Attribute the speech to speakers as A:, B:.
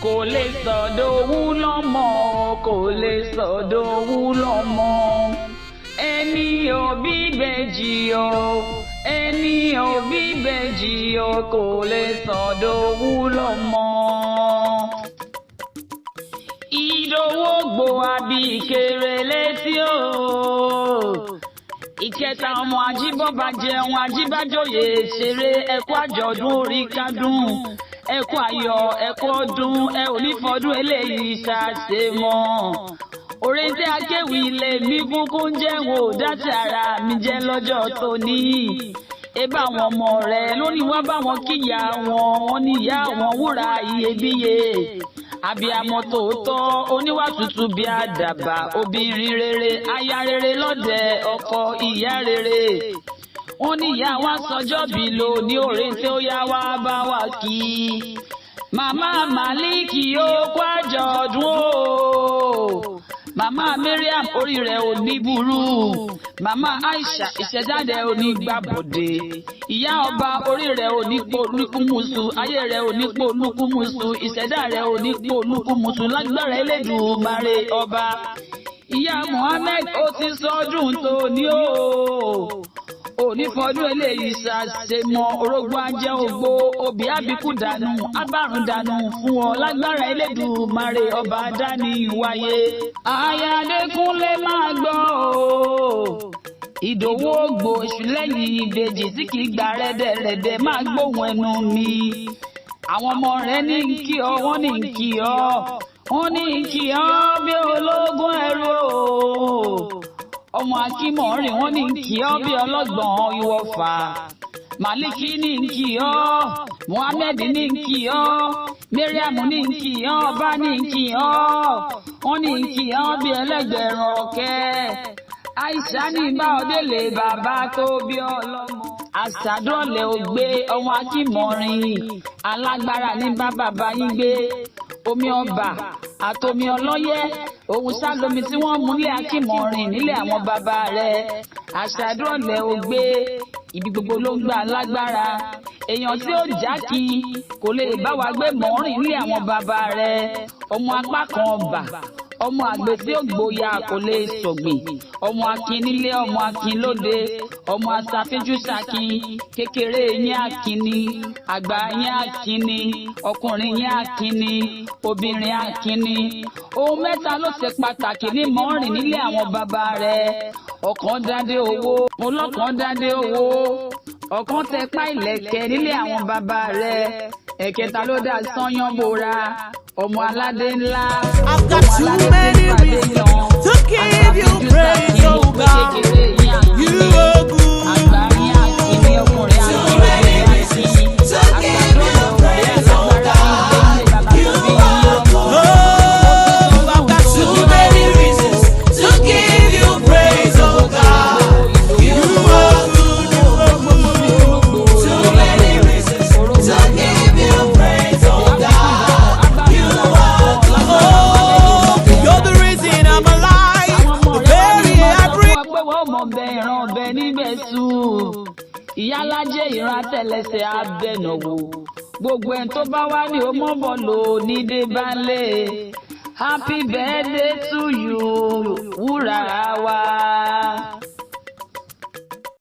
A: kò lè sọ̀dọ̀wú lọ́mọ kò lè sọ̀dọ̀wú lọ́mọ ẹni òbí bèjì o ẹni òbí bèjì o kò lè sọ̀dọ̀wú lọ́mọ. Ìdòwò gbò àbí ìkéré létí o ìkẹta ọmọ ajíbọ́ba jẹun ajíbájòyè ṣeré ẹkú àjọ̀dún orí kádùn ẹkú ayọ̀ ẹkú ọdún ẹ ò ní fọdún eléyìí ṣàṣe mọ́. Orente akéwì ilé mi kúkú ń jẹ́wọ́ dáṣẹ́ ara mi jẹ́ lọ́jọ́ tóní. Ebá àwọn ọmọ rẹ̀ lónìí wá bá wọn kíyà wọn ní ìyá wọn wúrà iyebíye. Abiyamọ tòótọ́ oníwà tútù bí àdàbà obìnrin rere aya rere lọ́dẹ ọkọ ìyá rere. Wọ́n ní ìyá wa sọjọ́ bí lò ní Orente ó yá wá bá wa kí. Màmá Màlíkì ó kú àjọ̀dún o. Màmá Mariam orí rẹ̀ ò ní burú. Màmá Aisha ìṣẹ̀dáde ò ní gbàbọ̀dé. Ìyá ọba orí rẹ̀ ò ní pò lúkúmuṣu. Ayé rẹ̀ ò ní pò lúkúmuṣu. Ìṣẹ̀dá rẹ̀ ò ní pò lúkúmuṣu. Lágbára Elédùmarè ọba. Ìyá Muhammed ó ti sọdún tó ní o. Òní fọdún eléyìí ṣàṣemọ orógbó ajẹ́ ògbó obì àbíkú dànù agbárùn dànù fún ọ lágbára Elédùmarè ọba dání wáyé. Ayádékúnlé máa gbọ́ o. Ìdòwú ògbó èṣù lẹ́yìn ìbejì tí kì í gba rẹ́dẹ̀rẹ́dẹ̀ máa gbóhùn ẹnu mi. Àwọn ọmọ rẹ̀ ní ń kí ọ wọ́n ní ń kí ọ wọ́n ní ń kí ọ bí ológun ẹrú o. Ọmọ akinmorin wọ́n ní ń kí ọ bí ọlọ́gbọ̀n ìwọ̀fà. Màlíkì ní ń kí ọ Muhammed ní ń kí ọ Mariam ní ń kí ọ ọba ní ń kí ọ wọ́n ní ń kí ọ bí ẹlẹ́gbẹ̀rún ọ̀kẹ́. Aisha ní bá ọdẹ́lẹ̀ bàbá tó bí ọlọ́mọ. Àṣàdọ́lẹ̀ ò gbé ọmọ akinmorin alágbára ní bá bàbá yín gbé. Omi ọba àtomi ọlọ́yẹ́ òun ṣàlómi tí wọ́n mú nílé akinmorin nílé àwọn bàbá rẹ̀. Àṣàdọ́lẹ̀ ò gbé ibi gbogbo ló ń gbà lágbára. Èèyàn tí ó jákì kò lè bá wa gbé mọ́rin nílé àwọn bàbá rẹ̀. Ọmọ apá kan ọba ọmọ àgbẹ̀ tí ó gbóyà kò lè sọ̀gbìn. Ọmọ akin nílé ọmọ akin lóde ọmọ aṣàfíjú ṣakin kékeré yín akin ni àgbà yín akin ni ọkùnrin yín akin ni obìnrin akin ni. Ohun mẹ́ta ló ṣe pàtàkì ní mọ́rin nílé àwọn bàbá rẹ̀. Ọ̀kan dádé owó mo lọ́kàn dádé owó. Ọ̀kan tẹpá ìlẹ̀kẹ̀ nílé àwọn bàbá rẹ̀. Ẹ̀kẹta ló dá sányán bora ọmọ aládé ńlá.
B: I've got too many reasons to give you praise, oh God. You are good. Too many reasons to give you praise, oh God. You are good. Oh, I've got too many reasons to give you praise, oh God. You are good. Too many reasons to give you praise, oh God. You are good. You're the reason I'm alive. The very air I breathe.
A: Ìyálájé ìran àtẹlẹsẹ̀ abẹnàwò gbogbo ẹni tó bá wá ní ọmọbọ lò ní dé bánlé. Happy birthday to you wúrà wa.